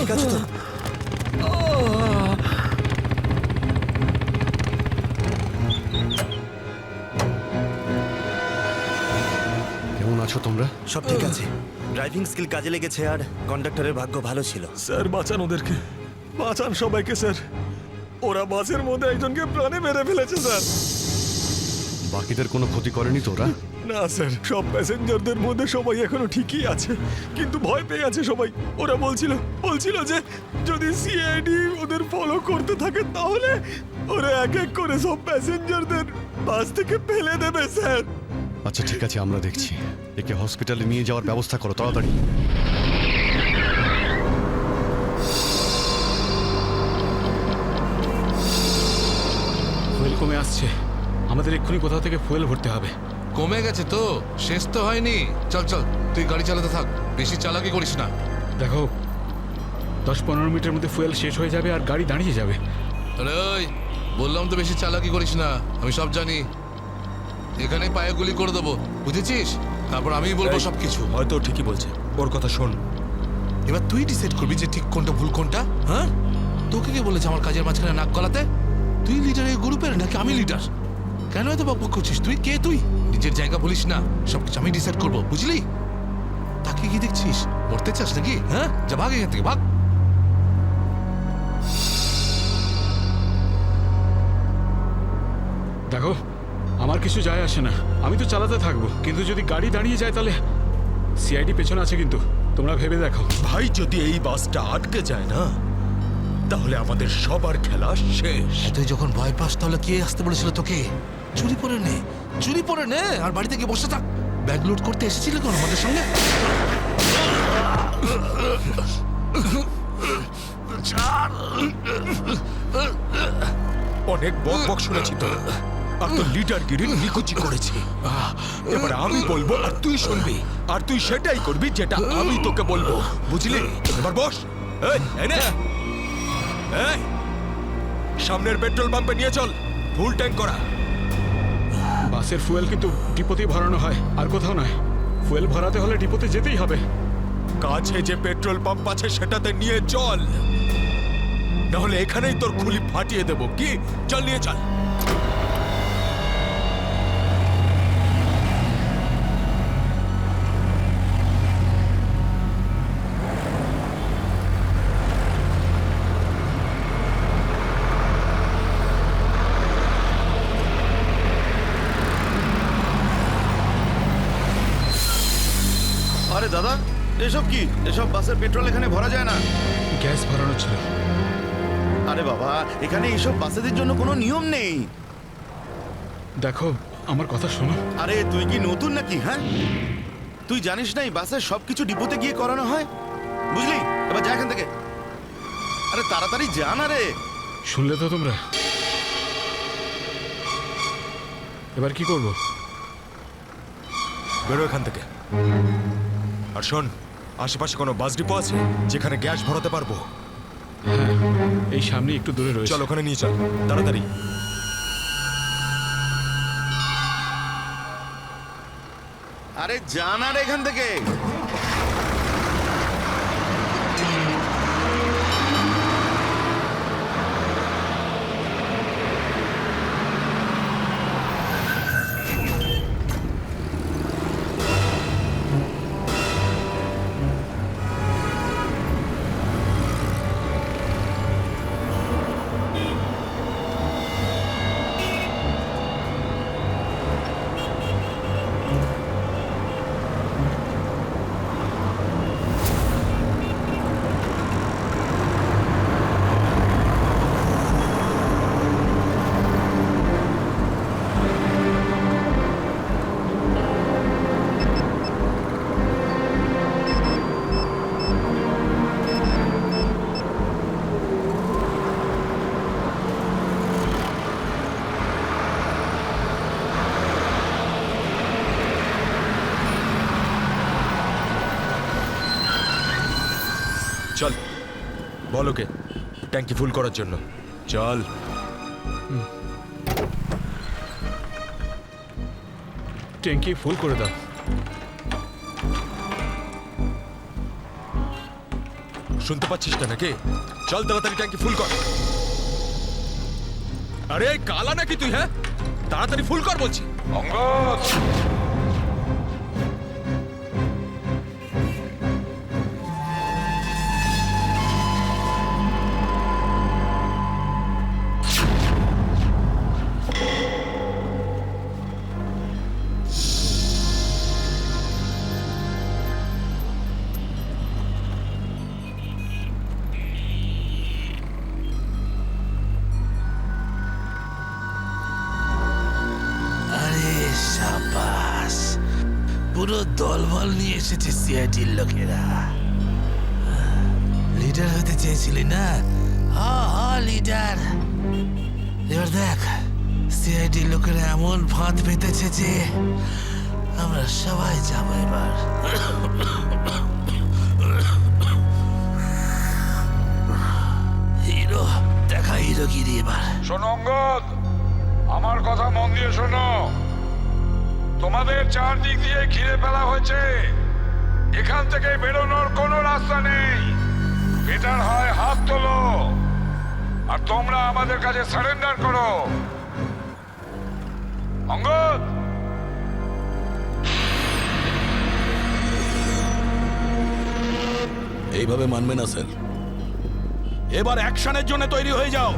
ঠিক আছে তো? কেমন আছো তোমরা? সব ঠিক আছে। ড্রাইভিং স্কিল কাজে লেগেছে আর কন্ডাক্টরের ভাগ্য ভালো ছিল। স্যার বাঁচান ওদেরকে, বাঁচান সবাইকে স্যার। ওরা বাসের মধ্যে একজনকে প্রাণে মেরে ফেলেছে স্যার। বাকিদের কোনো ক্ষতি করেনি তোরা? না স্যার, সব প্যাসেঞ্জারদের মধ্যে সবাই এখনো ঠিকই আছে, কিন্তু ভয় পেয়ে আছে সবাই। ওরা বলছিল যে যদি সিআইডি ওদের ফলো করতে থাকে তাহলে ওরা এক এক করে সব প্যাসেঞ্জারদের বাস থেকে ফেলে দেবে স্যার। আচ্ছা ঠিক আছে, আমরা দেখছি। একে হসপিটালে নিয়ে যাওয়ার ব্যবস্থা করো তাড়াতাড়ি। ফুয়েল কমে আসছে, আমাদের এক্ষুনি কোথাও থেকে ফুয়েল ভরতে হবে। কমে গেছে তো, শেষ তো হয়নি। চল চল, তুই গাড়ি চালাতে থাক, বেশি চালাকি করিস না। দেখো 10-15 মিনিটের মধ্যে ফুয়েল শেষ হয়ে যাবে আর গাড়ি দাঁড়িয়ে যাবে। আরে ওই, বললাম তো বেশি চালাকি করিস না, আমি সব জানি। এখানে পায়ে গুলি করে দেবো, বুঝেছিস? তারপর আমিই বলবো সবকিছু। হয়তো ঠিকই বলছে, ওর কথা শোন। এবার তুই ডিসাইড করবি যে ঠিক কোনটা ভুল কোনটা। হ্যাঁ, তোকে কে বলেছে আমার কাজের মাঝখানে নাক গলাতে? তুই লিডার এই গ্রুপের নাকি আমি লিডার? কেন এত বকবক করছিস? তুই কে? তুই নিজের জায়গা বলিস না, সবকিছু আমি ডিসাইড করবো, বুঝলি? তাকে কি দেখছিস? মরতে চাস নাকি? হ্যাঁ, যা ভাগ এখান থেকে, ভাগ। দেখো আমার কিছু যায় আসে না, আমি তো চালাতে থাকবো, কিন্তু যদি গাড়ি দাঁড়িয়ে যায় তাহলে সিআইডি পেছনে আছে, কিন্তু তোমরা ভেবে দেখো। ভাই, যদি এই বাসটা আটকে যায় না তাহলে আমাদের সবার খেলা শেষ। তুই যখন ভয় পাস তাহলে কে আসতে বলেছিল তোকে? চুরি করে নে আর বাড়িতে গিয়ে বসে থাক। ব্যাগ লোড করতে এসেছিল কেন আমাদের সঙ্গে? অনেক বক শুনেছি তো, আর তো লিডারগিরি নিকুচি করেছি। এবার আমি বলবো আর তুই শুনবি, আর তুই সেটাই করবি যেটা আমি তোকে বলবো, বুঝলি? এবার বস। এই, সামনের পেট্রোল পাম্পে নিয়ে চল, ফুল ট্যাঙ্ক করা। বাসের ফুয়েল কিন্তু ডিপোতেই ভরানো হয়, আর কোথাও নয়। ফুয়েল ভরাতে হলে ডিপোতে যেতেই হবে। কাছে যে পেট্রোল পাম্প আছে সেটাতে নিয়ে চল, নাহলে এখানেই তোর খুলি ফাটিয়ে দেবো। কি? চল, নিয়ে চল। আরে দাদা, এসব কি? এসব বাসের পেট্রোল এখানে ভরা যায় না। গ্যাস ভরানো ছিল। আরে বাবা, এখানে এইসব বাসেদের জন্য কোনো নিয়ম নেই। দেখো আমার কথা শোনো। আরে তুই কি নতুন নাকি? হ্যাঁ, তুই জানিস না এই বাসের সবকিছু ডিপোতে গিয়ে করানো হয়, বুঝলি? এবার যা এখান থেকে। আরে তাড়াতাড়ি যা না রে। শুনলে তো তোমরা? এবার কি করব? বেরো এখান থেকে। আর শোন, আশেপাশে কোনো বাস ডিপো আছে যেখানে গ্যাস ভরাতে পারবো? হ্যাঁ, এই সামনে একটু দূরে রয়েছে। চল, ওখানে নিয়ে চল তাড়াতাড়ি। আরে যা না রে এখান থেকে। চল, বল ওকে ট্যাঙ্কি ফুল করার জন্য। চল। ট্যাঙ্কি ফুল করে দাও। শুনতে পাচ্ছিস না নাকি? চল তাড়াতাড়ি ট্যাঙ্কি ফুল কর। আরে কালা নাকি তুই? হ্যাঁ, তাড়াতাড়ি ফুল কর বলছি। অঙ্গদ, আরে সাবাস, পুরো দলবল নিয়ে এসেছে সিআইডির লোকেরা। লিডার হতে চেয়েছিলি না? লিডার। এবার দেখ, সিআইডির লোকেরা এমন ফাঁদ পেতেছে যে আমরা সবাই যাবো এবার। হিরো দেখা, হিরোগিরি এবার। শোনো অঙ্গদ, আমার কথা মন দিয়ে শোনো। তোমাদের চারদিক দিয়ে ঘিরে ফেলা হয়েছে, এখান থেকে বেরোনোর কোনো রাস্তা নেই। বেটার হয় হাত তোলো আর তোমরা আমাদের কাছে সারেন্ডার করো। অঙ্গদ, এইভাবে মানবে না স্যার। এবার অ্যাকশনের জন্য তৈরি হয়ে যাও।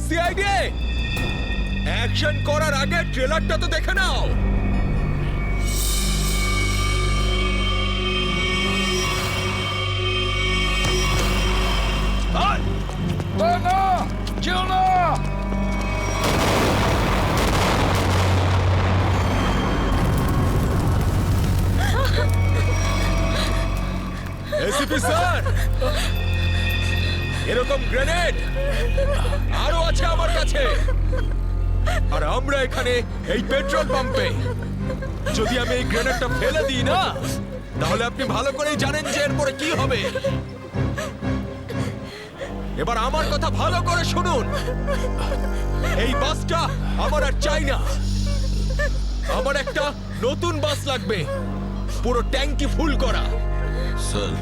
সিআইডি, অ্যাকশন করার আগে ট্রেলারটা তো দেখে নাও। না, কেউ না। এসিপি স্যার, এরকম গ্রেনেড আরো আছে আমার কাছে। আর আমরা এখানে এই পেট্রোল পাম্পে। যদি আমি এই গ্রেনেডটা ফেলে দিই না, তাহলে আপনি ভালো করেই জানেন যে এরপরে কি হবে। এবার আমার কথা ভালো করে শুনুন। এই বাসটা আমার আর চাই না। আমার একটা নতুন বাস লাগবে, পুরো ট্যাঙ্কি ফুল করা। স্যার,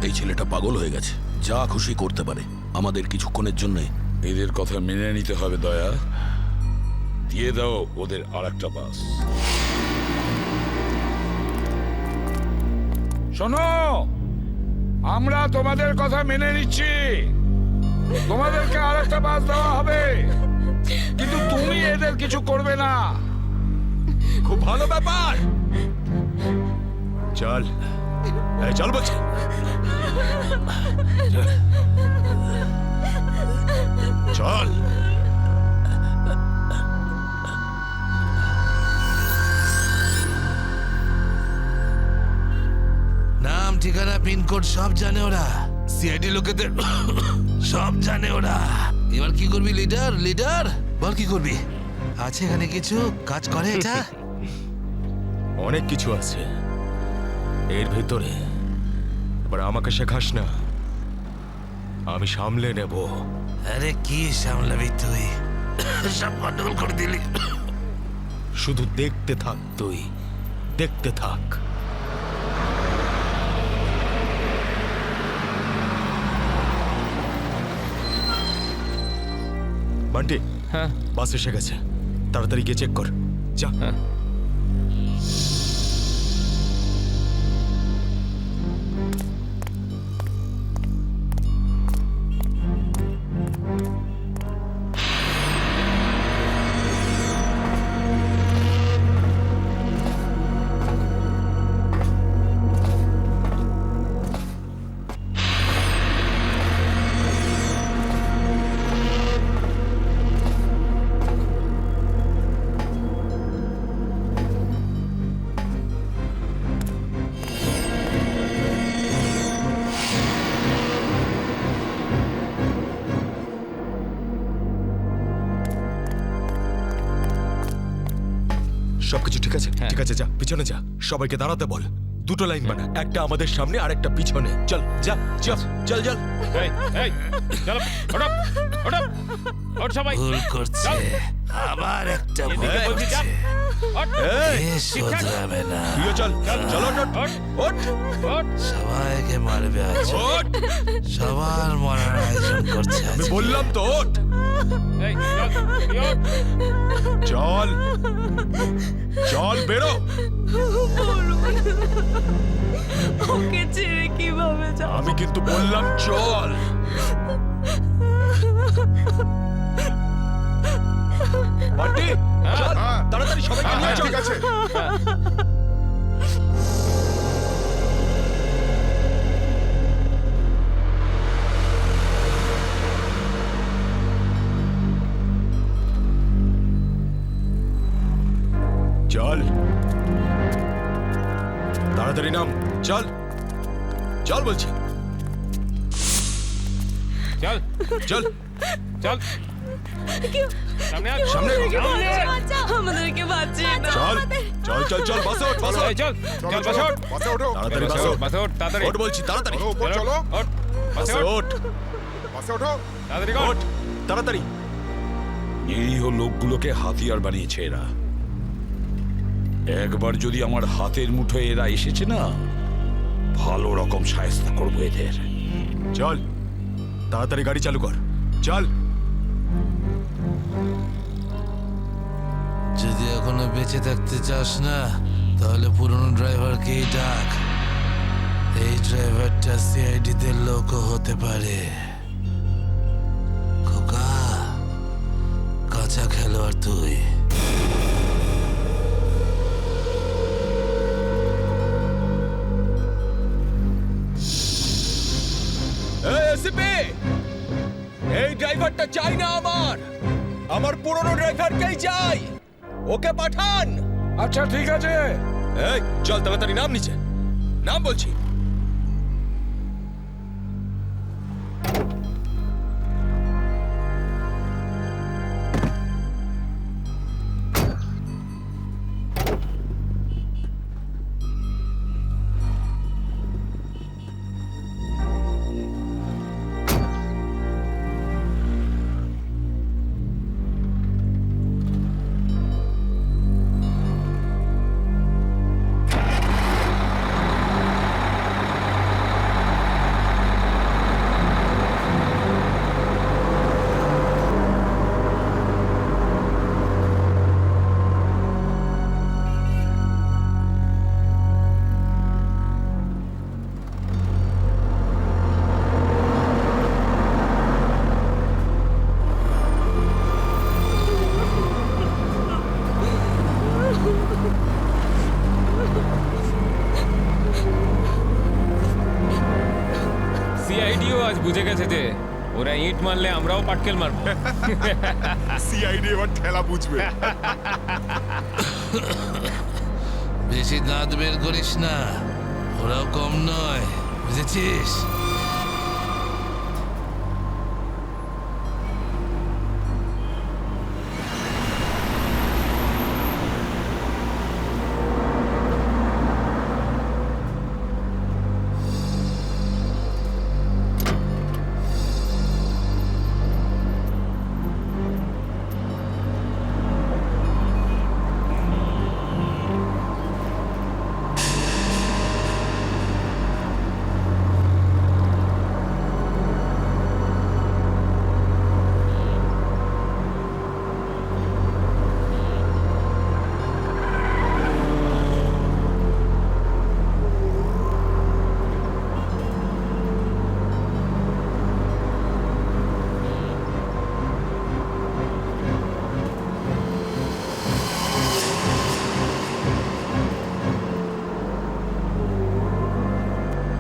এই ছেলেটা পাগল হয়ে গেছে, যা খুশি করতে পারে আমাদের কিছুক্ষণের জন্য। এদের কথা মেনে নিতে হবে দয়া। দিয়ে দাও ওদের আর একটা বাস। শোনো, আমরা তোমাদের কথা মেনে নিচ্ছি, তোমাদেরকে আর একটা বাস দেওয়া হবে, কিন্তু তুমি এদের কিছু করবে না। খুব ভালো ব্যাপার। চল, এই চল বলছি। চল। নাম, ঠিকানা, পিনকোড সব জানে ওরা। সিআইডি লোকেদের সব জানে ওরা। এবার কি করবি লিডার? লিডার বল, কি করবি? আছে এখানে কিছু কাজ করে এটা? অনেক কিছু আছে এর ভিতরে। এবার আমাকে শেখাস না, আমি সামলে নেব। আরে কি সামলাবি তুই? সব গন্ডগোল করে দিলি। শুধু দেখতে থাক তুই, দেখতে থাক। বান্টি, হ্যাঁ, বাস এসে গেছে, তাড়াতাড়ি গিয়ে চেক কর। যা। সবকিছু ঠিক আছে? ঠিক আছে, যা পিছনে যা, সবাইকে দাঁড়াতে বল। দুটো লাইন বানা, একটা আমাদের সামনে আর একটা পিছনে। চল যা চল চল চল। এই এই চলো ওঠো ওঠো ওঠ সবাই ভুল করছে, আবার একটা ভুল এদিকে বলছি যা করছে। ওঠ এ শোধরাবে না, তুইও চল চল ওঠ ওঠ ওঠ ওঠ সবাইকে মারবে আজ, ওঠ। সবার মরার আয়োজন করছে আজ। আমি বললাম তো ওঠ। এই চল তুই ওঠ। চল চল বেরো। ওকে ছেড়ে কিভাবে যাব? আমি কিন্তু বললাম চল। বান্টি চল তাড়াতাড়ি সবাইকে নিয়ে চল। ঠিক আছে চল তাড়াতাড়ি নাম, চল চল বলছি, চল চল চল সামনে আয় সামনে। আমাদেরকে বাঁচিয়ে নাও। চল চল চল চল বাসে ওঠ বাসে এই চল চল বাসে ওঠ তাড়াতাড়ি বাসে বাসে ওঠ বাসে ওঠ তাড়াতাড়ি ওঠ বলছি তাড়াতাড়ি চলো ওঠ বাসে বাসে ওঠ ওঠ তাড়াতাড়ি কর ওঠ তাড়াতাড়ি। নিরীহ লোকগুলোকে হাতিয়ার বানিয়েছে এরা। একবার যদি আমার হাতের মুঠোয় এরা এসেছে না, ভালো রকম শায়েস্তা করবো এদের। চল তাড়াতাড়ি গাড়ি চালু কর, চল। যদি এখনো বেঁচে থাকতে চাস না, তাহলে পুরনো ড্রাইভারকেই ডাক। এই ড্রাইভারটা সিআইডিতে লোকও হতে পারে। খোকা, কাঁচা খেলোয়াড় তুই। এই ড্রাইভারটা চাই না আমার পুরনো ড্রাইভারকেই চাই, ওকে পাঠান। আচ্ছা ঠিক আছে। এই চল তাড়াতাড়ি নাম নিচে, নাম বলছি। সিআইডিও আজ বুঝে গেছে যে ওরা ইট মারলে আমরাও পাটকেল মারবো। সিআইডি এবার ঠেলা বুঝবে। বেশি দাঁত বের করিস না, ওরাও কম নয়, বুঝেছিস?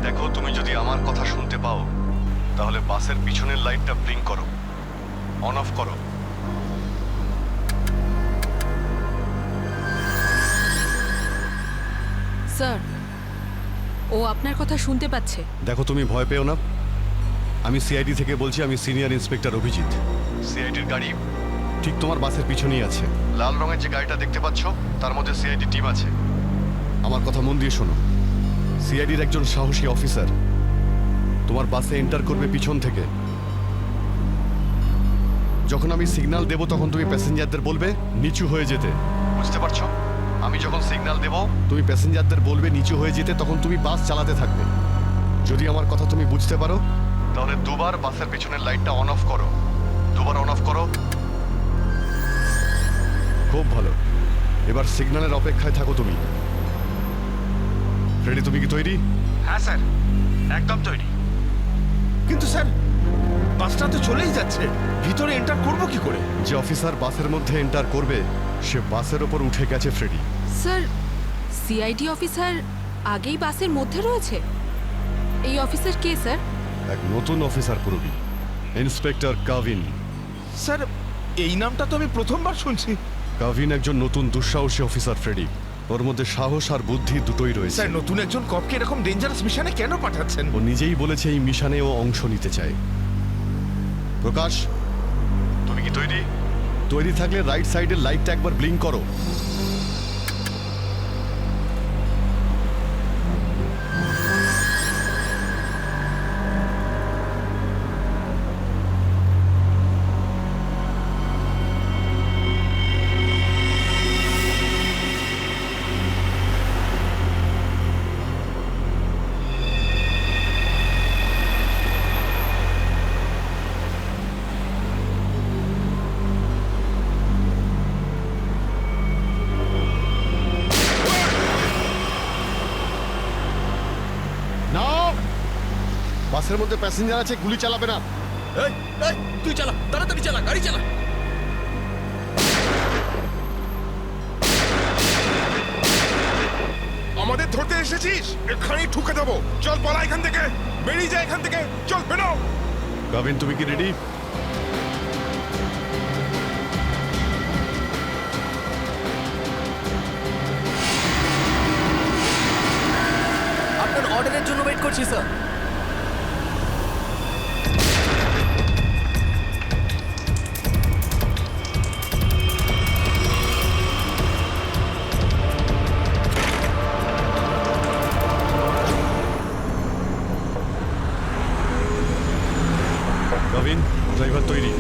দেখো, তুমি যদি আমার কথা শুনতে পাও তাহলে বাসের পিছনের লাইটটা ব্লিঙ্ক করো, অন অফ করো। স্যার, ও আপনার কথা শুনতে পাচ্ছে। দেখো, তুমি ভয় পেও না, আমি সিআইডি থেকে বলছি। আমি সিনিয়র ইন্সপেক্টর অভিজিৎ। সিআইডির গাড়ি ঠিক তোমার বাসের পিছনেই আছে। লাল রঙের যে গাড়িটা দেখতে পাচ্ছ তার মধ্যে সিআইডি টিম আছে। আমার কথা মন দিয়ে শোনো, সিআইডির একজন সাহসী অফিসার তোমার বাসে এন্টার করবে পিছন থেকে। যখন আমি সিগন্যাল দেব তখন তুমি প্যাসেঞ্জারদের বলবে নিচু হয়ে যেতে, বুঝতে পারছো? আমি যখন সিগন্যাল দেব তুমি প্যাসেঞ্জারদের বলবে নিচু হয়ে যেতে, তখন তুমি বাস চালাতে থাকবে। যদি আমার কথা তুমি বুঝতে পারো তাহলে দুবার বাসের পিছনের লাইটটা অন অফ করো। দুবার অন অফ করো। খুব ভালো। এবার সিগন্যালের অপেক্ষায় থাকো তুমি। ফ্রেডি, তুমি কি তৈরি? হ্যাঁ স্যার, একদম তৈরি। কিন্তু স্যার, বাসটা তো চলেই যাচ্ছে, ভিতরে এন্টার করব কি করে? যে অফিসার বাসের মধ্যে এন্টার করবে সে বাসের ওপর উঠে গেছে ফ্রেডি। স্যার, সিআইডি অফিসার আগেই বাসের মধ্যে রয়েছে। এই অফিসার কে স্যার? এক নতুন অফিসার পুরবি, ইন্সপেক্টর কাভিন। স্যার, এই নামটা তো আমি প্রথমবার শুনছি। কাভিন একজন নতুন দুঃসাহসী অফিসার ফ্রেডি। ওর মধ্যে সাহস আর বুদ্ধি দুটোই রয়েছে। স্যার, নতুন একজন কপকে এরকম ডেঞ্জারাস মিশনে কেন পাঠাচ্ছেন? ও নিজেই বলেছে এই মিশনে ও অংশ নিতে চায়। প্রকাশ, তুমি কি তৈরি? তৈরি থাকলে রাইট সাইডের লাইটটা একবার ব্লিঙ্ক করো। নাও, বাসের মধ্যে প্যাসেঞ্জার আছে, গুলি চালাবে না। তুই চালা, তাড়াতাড়ি চালা, গাড়ি চালা। আমাদের ধরতে এসেছিস? এখানেই ঠুকে দেবো। চল পালা এখান থেকে, বেরিয়ে যা এখান থেকে, চল বেরো। কাভিন, তুমি কি রেডি? আপনার অর্ডারের জন্য ওয়েট করছি স্যার। কাভিন, ড্রাইভার তৈরি।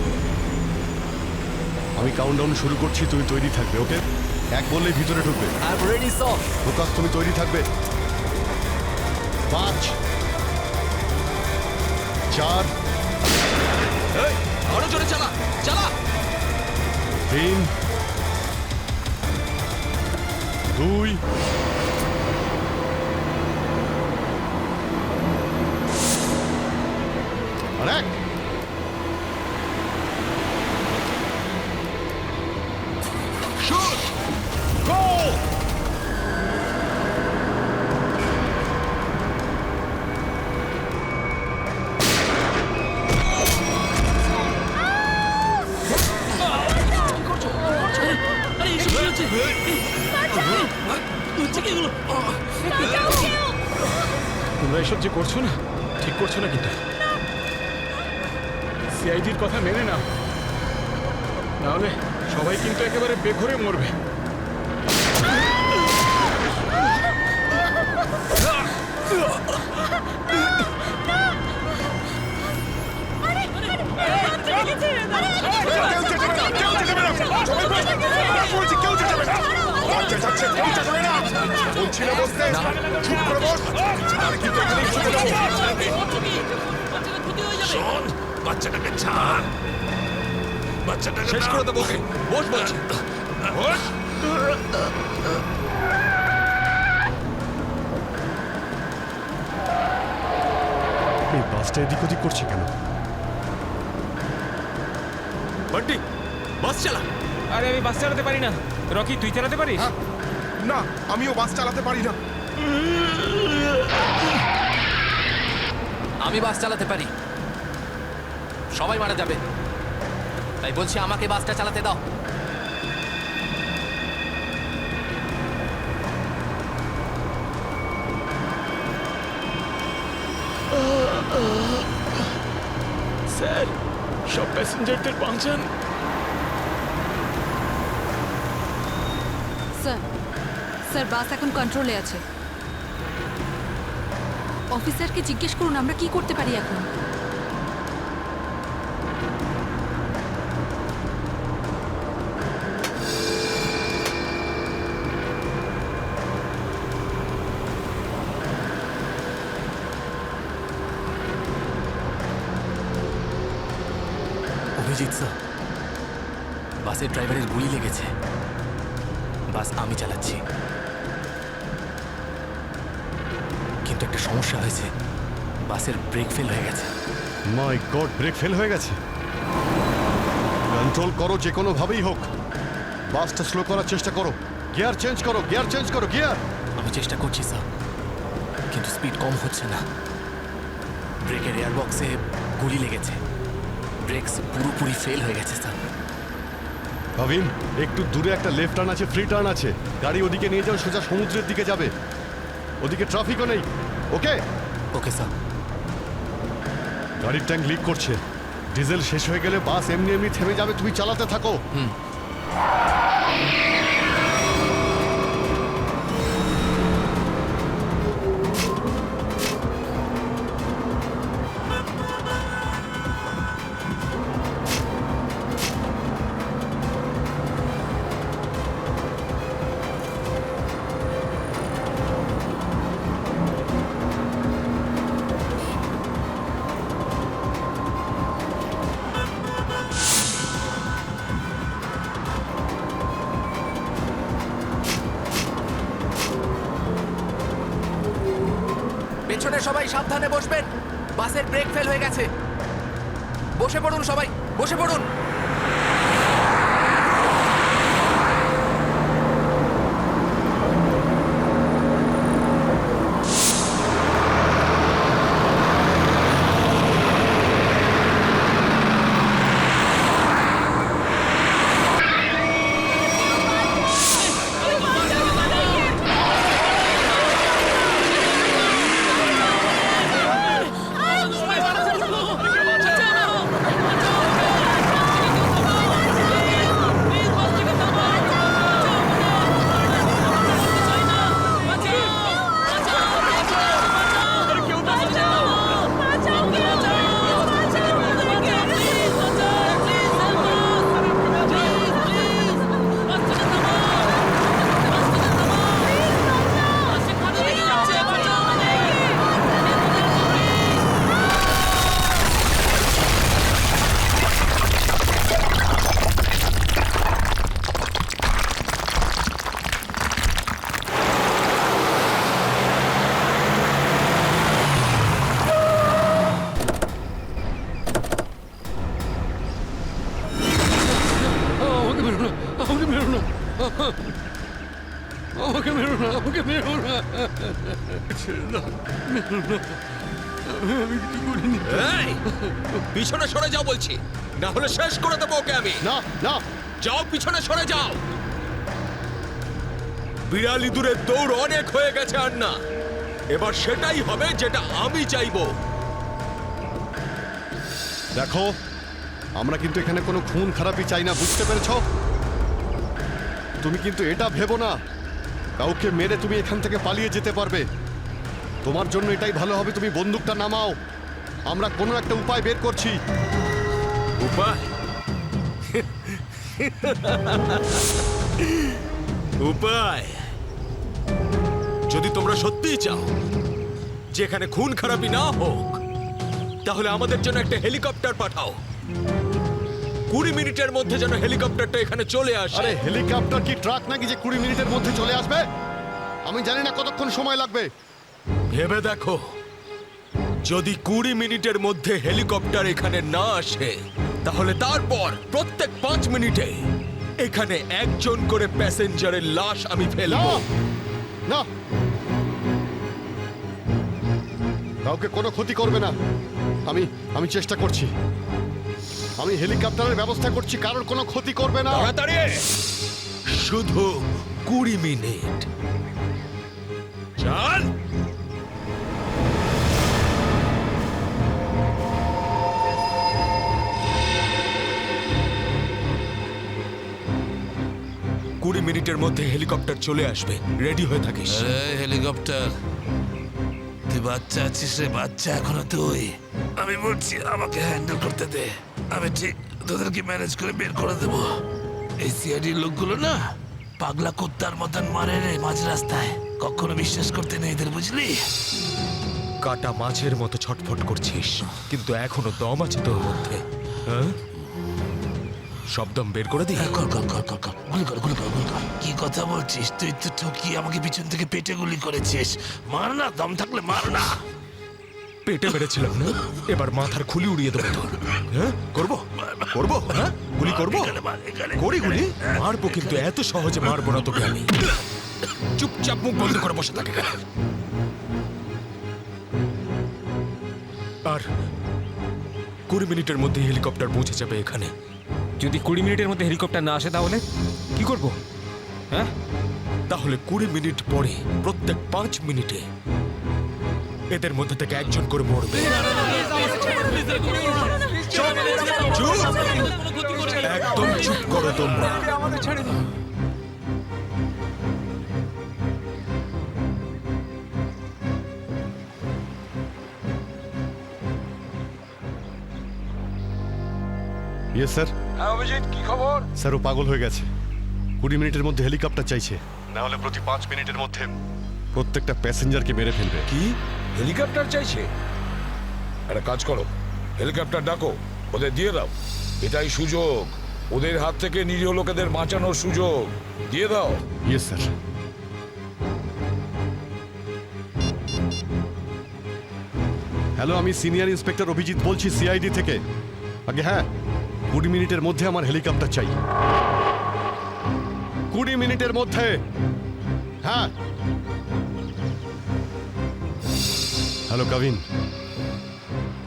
আমি কাউন্টডাউন শুরু করছি, তুমি তৈরি থাকবে। ওকে, এক বললেই ভিতরে ঢুকবে। I am ready sir. Prakash, তুমি তৈরি থাকবে। 5 4 আরো জোরে চালা, চালা। 3 2 আর 1। শুট, গো। তোমরা এসব যে করছো না, ঠিক করছো না কিন্তু। সিআইডির কথা মেনে নাও, নাহলে সবাই কিন্তু একেবারে বেঘরে মরবে। কেউ চেঁচাবে না, কেউ চেঁচাবে না। সবাই বস। বলছি কেউ চেঁচাবে না। দরজা যাচ্ছে, কেউ চেঁচাবে না। বলছি না বসতে, চুপ করে বস। আমি কিন্তু এখানেই শুতে দেবো। শোন, বাচ্চাটাকে ছাড়। বাচ্চাটাকে শেষ করে দেবো। বস বলছি। বস। এই বাসটা এদিক ওদিক করছে কেন? বান্টি, বাস চালা। আরে আমি বাস চালাতে পারি না। রকি, তুই চালাতে পারিস? না, আমিও বাস চালাতে পারি না। আমি বাস চালাতে পারি। সবাই মারা যাবে, তাই বলছি আমাকে বাসটা চালাতে দাও। স্যার, সব প্যাসেঞ্জারদের বাঁচান। স্যার, স্যার বাস এখন কন্ট্রোলে আছে। অফিসারকে জিজ্ঞেস করুন আমরা কি করতে পারি এখন। অভিজিৎ স্যার, বাসের ড্রাইভারের গুলি লেগেছে। বাস আমি চালাচ্ছি, কিন্তু একটা সমস্যা হয়েছে। বাসের ব্রেক ফেল হয়ে গেছে। মাই গড, ব্রেক ফেল হয়ে গেছে। কন্ট্রোল করো যে কোনো ভাবেই হোক, বাসটা স্লো করার চেষ্টা করো। গিয়ার চেঞ্জ করো, গিয়ার চেঞ্জ করো, গিয়ার। আমি চেষ্টা করছি স্যার, কিন্তু স্পিড কম হচ্ছে না। ব্রেকের এয়ার বক্সে গুলি লেগেছে। ব্রেকস পুরোপুরি ফেল হয়ে গেছে স্যার। ভাবিন, একটু দূরে একটা লেফট টার্ন আছে, ফ্রি টার্ন আছে। গাড়ি ওদিকে নিয়ে যাও, সোজা সমুদ্রের দিকে যাবে। ওদিকে ট্রাফিকও নেই। ওকে ওকে স্যার। গাড়ির ট্যাঙ্ক লিক করছে। ডিজেল শেষ হয়ে গেলে বাস এমনি এমনি থেমে যাবে, তুমি চালাতে থাকো। পেছনে সবাই সাবধানে বসবেন, বাসের ব্রেক ফেল হয়ে গেছে। বসে পড়ুন সবাই, বসে পড়ুন। পিছনে সরে যাও বলছি, না হলে শেষ করে দেবো ওকে আমি। না না, যাও, পিছনে সরে যাও। বিড়াল ইঁদুরের দৌড় অনেক হয়ে গেছে আর না। এবার সেটাই হবে যেটা আমি চাইবো। দেখো, আমরা কিন্তু এখানে কোনো খুন খারাপি চাই না, বুঝতে পেরেছো? তুমি কিন্তু এটা ভেবো না কাউকে মেরে তুমি এখান থেকে পালিয়ে যেতে পারবে। তোমার জন্য এটাই ভালো হবে, তুমি বন্দুকটা নামাও। আমরা কোনো একটা উপায় বের করছি। উপায়? উপায়? যদি তোমরা সত্যিই চাও যেখানে খুন খারাপি না হোক, তাহলে আমাদের জন্য একটা হেলিকপ্টার পাঠাও। 20 মিনিটের মধ্যে যেন হেলিকপ্টারটা এখানে চলে আসে। আরে হেলিকপ্টার কি ট্রাক নাকি যে 20 মিনিটের মধ্যে চলে আসবে? আমি জানি না কতক্ষণ সময় লাগবে। ভেবে দেখো, যদি 20 মিনিটের মধ্যে হেলিকপ্টার এখানে না আসে, তাহলে তারপর প্রত্যেক 5 মিনিটে এখানে একজন করে প্যাসেঞ্জারের লাশ আমি ফেলবো। না, কাউকে কোনো ক্ষতি করবে না। আমি চেষ্টা করছি। আমি হেলিকপ্টারের ব্যবস্থা করছি, কারোর কোনো ক্ষতি করবে না। তাড়াতাড়ি, শুধু 20 মিনিট। চল। কুড়ি মিনিটের মধ্যে হেলিকপ্টার চলে আসবে, রেডি হয়ে থাকিস। হেলিকপ্টার, তুই বাচ্চা আছিস রে বাচ্চা এখনো তুই। আমি বলছি আমাকে হ্যান্ডেল করতে দে, আমি ঠিক তোদেরকে ম্যানেজ করে বের করে দেবো। এই সিআইডির লোকগুলো না পাগলা কুত্তার মতন মারে রে মাঝ রাস্তায়, কখনো বিশ্বাস করতে নেই এদের, বুঝলি? কাটা মাছের মতো ছটফট করছিস, কিন্তু এখনো দম আছে তোর মধ্যে। হ্যাঁ, সব দম বের করে দি। হ্যাঁ, কর কর কর কর কর, গুলি কর গুলি কর গুলি কর। কি কথা বলছিস? তুই তো ঠকিয়ে আমাকে পিছন থেকে পেটে গুলি করেছিস। মার না, দম থাকলে মার না। পেটে মেরেছিলাম না, এবার মাথার খুলি উড়িয়ে দেবো তোর। হ্যাঁ, করবো করবো, হ্যাঁ গুলি করবো, এখানে মার, এখানে। করি গুলি। মারবো, কিন্তু এত সহজে মারবো না তোকে আমি। চুপচাপ মুখ বন্ধ করে বসে থাকে। আর 20 মিনিটের মধ্যে হেলিকপ্টার পৌঁছে যাবে এখানে। যদি 20 মিনিটের মধ্যে হেলিকপ্টার না আসে তাহলে কি করব? হ্যাঁ, তাহলে 20 মিনিট পরে প্রত্যেক 5 মিনিটে এদের মধ্যে থেকে একজন করে মরবে। চুপ! একদম চুপ করো তোমরা। Yes sir. হ্যাঁ অভিজিৎ, কি খবর? স্যার ও পাগল হয়ে গেছে। 20 মিনিটের মধ্যে হেলিকপ্টার চাইছে, না হলে প্রতি 5 মিনিটের মধ্যে প্রত্যেকটা প্যাসেঞ্জারকে মেরে ফেলবে। কি হেলিকপ্টার চাইছে? একটা কাজ করো, হেলিকপ্টার ডাকো, ওদের দিয়ে দাও। এটাই সুযোগ, ওদের হাত থেকে নিরীহ লোকেদের বাঁচানোর সুযোগ। দিয়ে দাও। Yes sir. হ্যালো, আমি সিনিয়র ইন্সপেক্টর অভিজিৎ বলছি সিআইডি থেকে। আগে হ্যাঁ, 20 মিনিটের মধ্যে আমার হেলিকপ্টার চাই। 20 মিনিটের মধ্যে। হ্যাঁ। হ্যালো কাভিন,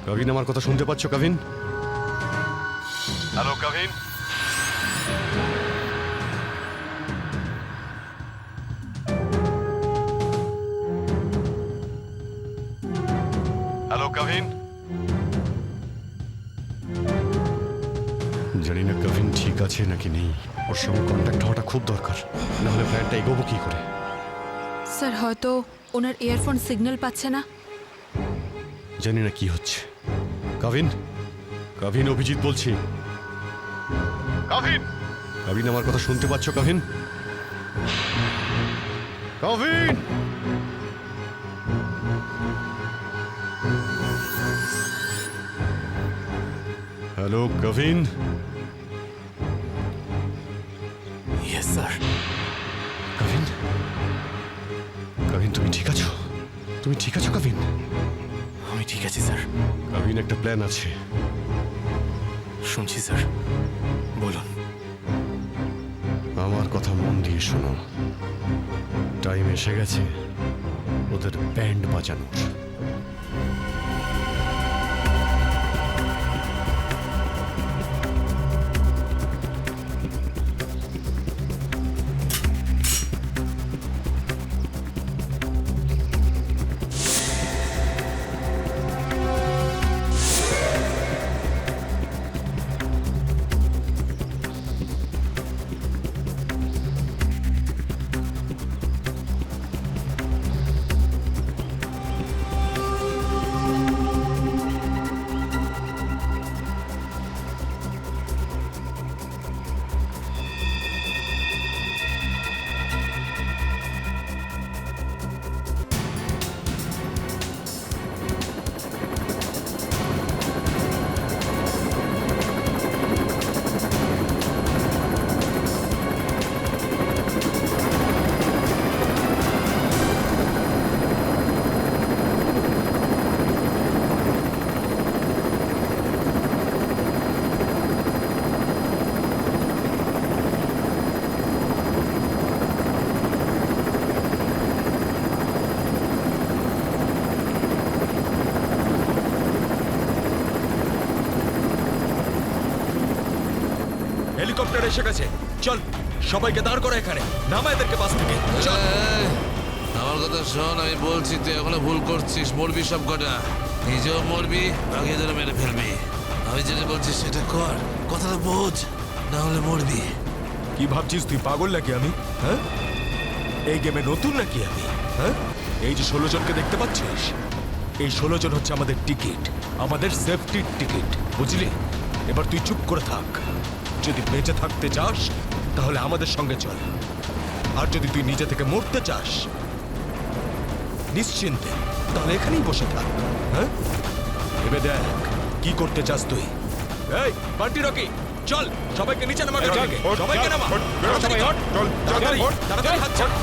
কাভিন আমার কথা শুনতে পাচ্ছ কাভিন? হ্যালো কাভিন। হ্যালো কাভিন। জানি না কাভিন ঠিক আছে নাকি নেই, ওর সঙ্গে কন্ট্যাক্ট হওয়াটা খুব দরকার, নাহলে প্ল্যানটা এগোবো কি করে। স্যার হয়তো ওনার ইয়ারফোন সিগন্যাল পাচ্ছে না। জানি না কি হচ্ছে। কাভিন, কাভিন অভিজিৎ বলছি। কাভিন, কাভিন আমার কথা শুনতে পাচ্ছ Kavin? Kavin. Hello Kavin. Yes sir. Kavin, Kavin তুমি ঠিক আছো? তুমি ঠিক আছো কাভিন? আমি ঠিক আছি স্যার। কাভিন একটা প্ল্যান আছে। শুনছি স্যার, বলুন। আমার কথা মন দিয়ে শোনো, টাইম এসে গেছে ওদের ব্যান্ড বাজানোর। হেলিকপ্টার এসে গেছে, চল সবাইকে দাঁড় করো এখানে, নামা এদেরকে বাস থেকে। চল। আমার কথা শোন, আমি বলছি তুই এখনো ভুল করছিস। মরবি সব কটা, নিজেও মরবি, বাকিদেরও মেরে ফেলবি। আমি যেটা বলছি সেটা কর, কথাটা বোঝ, না হলে মরবি। কি ভাবছিস তুই পাগল নাকি আমি? হ্যাঁ, এই গেমে নতুন নাকি আমি? হ্যাঁ, এই যে 16 জনকে দেখতে পাচ্ছিস, এই 16 জন হচ্ছে আমাদের টিকিট, আমাদের সেফটির টিকিট, বুঝলি? এবার তুই চুপ করে থাক। যদি বেঁচে থাকতে চাস তাহলে আমাদের সঙ্গে চল, আর যদি তুই নিজে থেকে মরতে চাস নিশ্চিন্তে তাহলে এখানেই বসে থাক। হ্যাঁ, ভেবে দেখ কি করতে চাস তুই। এই বান্টি রকি, চল সবাইকে নিচে নামা, সবাইকে নামা, তাড়াতাড়ি তাড়াতাড়ি হাত ছাড়।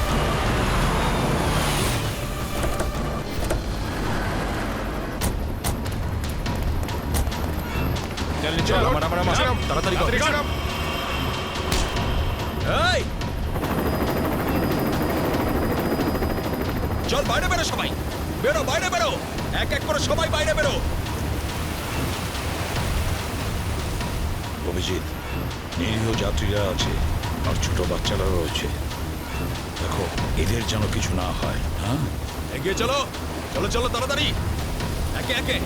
তাড়াতাড়ি কর। এই চল বাইরে বেরো, সবাই বেরো, বাইরে বেরো, এক এক করে সবাই বাইরে বেরো। অভিজিৎ, নিরীহ যাত্রীরা আছে আর ছোট বাচ্চারা রয়েছে, দেখো এদের যেন কিছু না হয়। হ্যাঁ, এগিয়ে চলো, চলো চলো তাড়াতাড়ি, একে একে।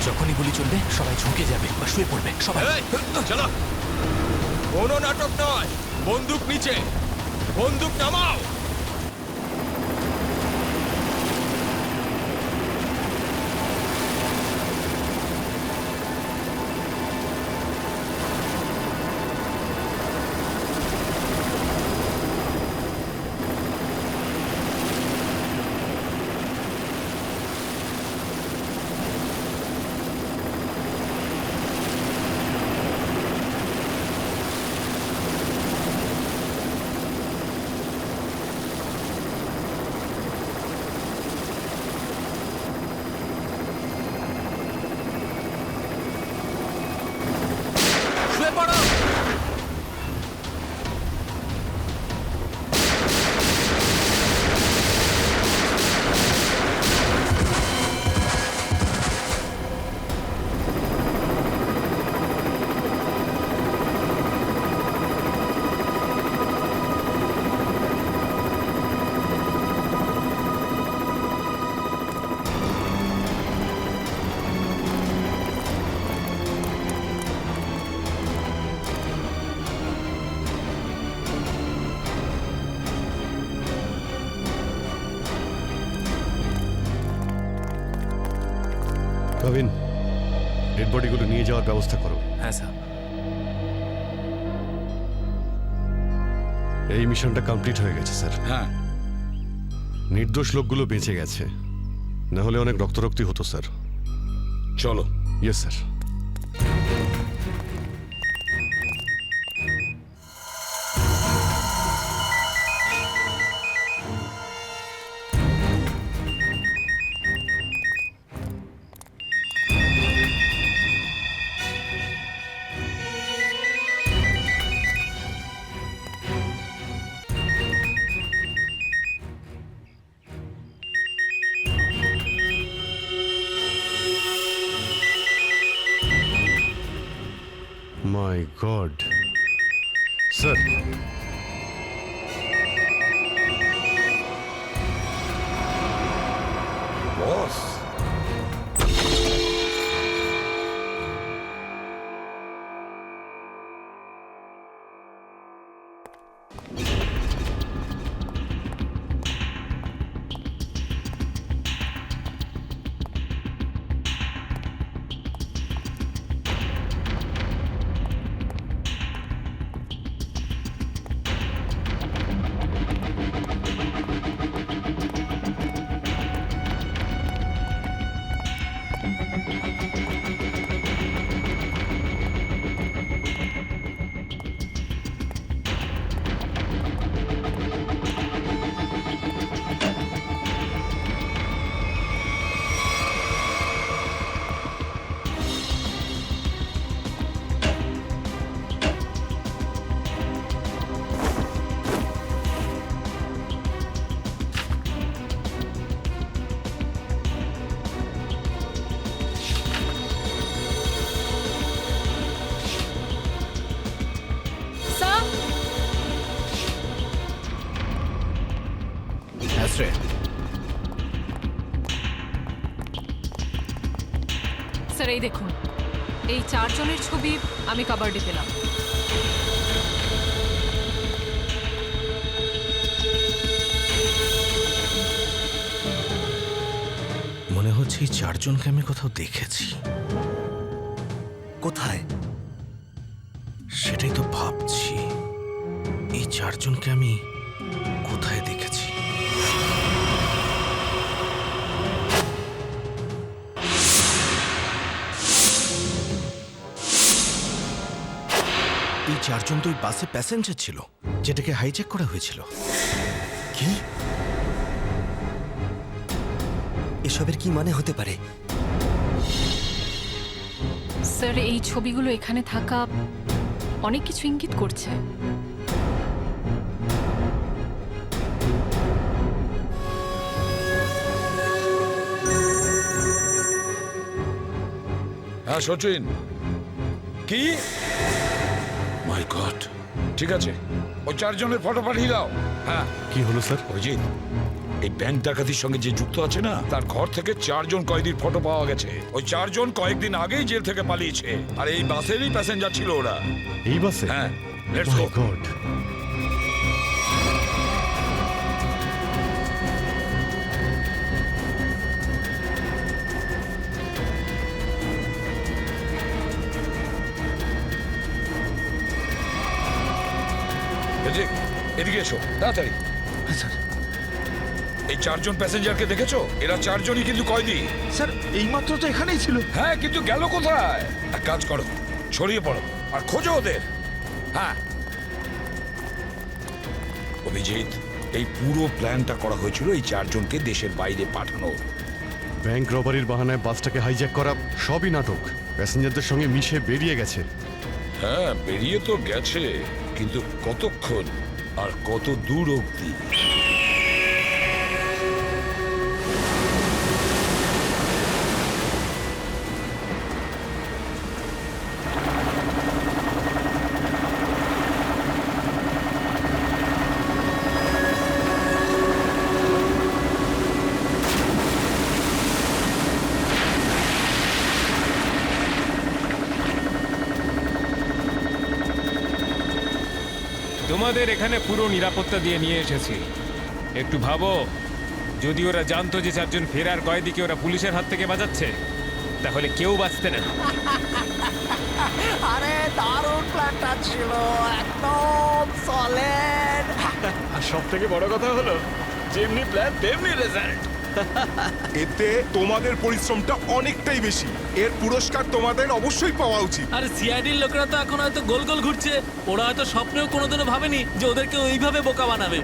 যখনই গুলি চলবে সবাই ঝুঁকে যাবে বা শুয়ে পড়বে সবাই। এই, চলো, কোনো নাটক নয়, বন্দুক নিচে, বন্দুক নামাও। শুয়ে পড়ো। কাবিন, ডেড বডিগুলো নিয়ে যাওয়ার ব্যবস্থা করো। হ্যাঁ স্যার। এই মিশনটা কমপ্লিট হয়ে গেছে স্যার। হ্যাঁ, নির্দোষ লোকগুলো বেঁচে গেছে, না হলে অনেক রক্তরক্তি হতো স্যার। চলো। Yes sir. My god sir, boss, sir এই দেখুন, এই 4 জনের ছবি আমি কাবার্ডে পেলাম। মনে হচ্ছে এই 4 জনকে আমি কোথাও দেখেছি। কোথায়? সেটাই তো ভাবছি, এই 4 জনকে আমি কোথায় দেখেছি। এই 4 জন তো ওই বাসে প্যাসেঞ্জার ছিল যেটাকে হাইজ্যাক করা হয়েছিল। কি? এসবের কি মানে হতে পারে? স্যার এই ছবিগুলো এখানে থাকা অনেক কিছু ইঙ্গিত করছে। হ্যাঁ সচিন, কি? মাই গড, ঠিক আছে, ওই 4 জনের ফটো পাঠিয়ে দাও। হ্যাঁ, কি হলো স্যার? অভিজিৎ, এই ব্যাংক ডাকাতির সঙ্গে যে যুক্ত আছে না, তার ঘর থেকে 4 জন কয়েদির ফটো পাওয়া গেছে। ওই 4 জন কয়েকদিন আগেই জেল থেকে পালিয়েছে, আর এই বাসেরই প্যাসেঞ্জার ছিল ওরা। এই বাসে? হ্যাঁ, let's my go. God. Abhijit, এদিকে এসো তাড়াতাড়ি। এই 4 জন প্যাসেঞ্জারকে দেখেছো? এরা 4 জনই কিন্তু কয়েদি। স্যার এইমাত্র তো এখানেই ছিল। হ্যাঁ, কিন্তু গেল কোথায়? এক কাজ করো, ছড়িয়ে পড়ো আর খোঁজো ওদের। হ্যাঁ অভিজিৎ, এই পুরো প্ল্যানটা করা হয়েছিল এই 4 জনকে দেশের বাইরে পাঠানো। ব্যাংক রবারির বাহানায় বাসটাকে হাইজ্যাক করা সবই নাটক। প্যাসেঞ্জারদের সঙ্গে মিশে বেরিয়ে গেছে। হ্যাঁ, বেরিয়ে তো গেছে, কিন্তু কতক্ষণ আর কত দূর অবধি? তোমাদের এখানে পুরো নিরাপত্তা দিয়ে নিয়ে এসেছি। একটু ভাবো, যদি ওরা জানতো যে 4 জন ফেরার কয়েদিকে ওরা পুলিশের হাত থেকে বাঁচাচ্ছে, তাহলে কেউ বাঁচতে না। আরে দারুণ প্ল্যানটা ছিল, একদম সলিড। আর সব থেকে বড় কথা হলো, যেমনি প্ল্যান তেমনি রেজাল্ট। এতে তোমাদের পরিশ্রমটা অনেকটাই বেশি। এর পুরস্কার তোমাদের অবশ্যই পাওয়া উচিত। আর সিআইডির লোকেরা তো এখন হয়তো গোল গোল ঘুরছে। ওরা হয়তো স্বপ্নেও কোনোদিনও ভাবেনি যে ওদেরকে ওইভাবে বোকা বানাবে।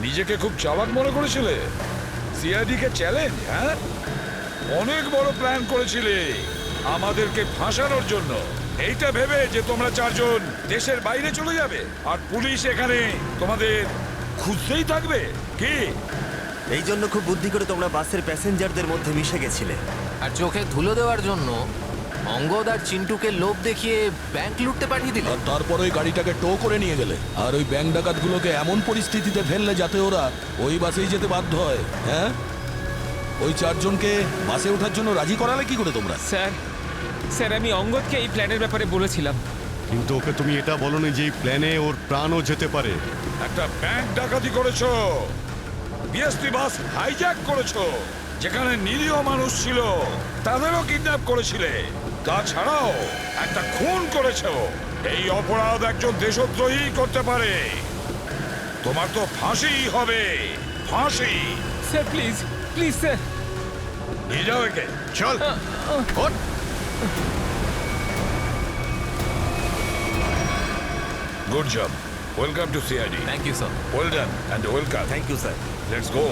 নিজেকে খুব চালাক মনে করেছিলে? সিআইডি কে চ্যালেঞ্জ? হ্যাঁ, অনেক বড় প্ল্যান করেছিলে আমাদেরকে ফাঁসানোর জন্য। এইটা ভেবে যে তোমরা চারজন দেশের বাইরে চলে যাবে আর পুলিশ এখানে তোমাদের খুঁজতেই থাকবে কি? এই জন্য খুব বুদ্ধি করে তোমরা বাসের প্যাসেঞ্জারদের মধ্যে মিশে গেছিলে। আর চোখে ধুলো দেওয়ার জন্য অঙ্গদ আর চিন্টুকে লোভ দেখিয়ে ব্যাংক লুটতে পাঠিয়ে দিল। আর তারপর ওই গাড়িটাকে টো করে নিয়ে গেলে আর ওই ব্যাংক ডাকাতগুলোকে এমন পরিস্থিতিতে ফেললে যাতে ওরা ওই বাসেই যেতে বাধ্য হয়। হ্যাঁ, ওই চারজনকে বাসে ওঠার জন্য রাজি করালে কি করে তোমরা? স্যার আমি অঙ্গদকে এই প্ল্যানের ব্যাপারে বলেছিলাম। কিন্তু ওকে তুমি এটা বলনি যে এই প্ল্যানে ওর প্রাণও যেতে পারে। একটা ব্যাংক ডাকাতি করেছো, বিএসপি বাস হাইজ্যাক করেছো, যেখানে নিরীহ মানুষ ছিল তাদেরও কিডন্যাপ করেছিলে, তাছাড়াও একটা খুন করেছো। এই অপরাধ একজন দেশদ্রোহী করতে পারে। তোমার তো ফাঁসি হবে, ফাঁসি। স্যার প্লিজ প্লিজ স্যার, নিয়ে যাও একে। চল ওঠ। Good job. Welcome to CID. Thank you sir. Well done and welcome. Thank you sir. Let's go.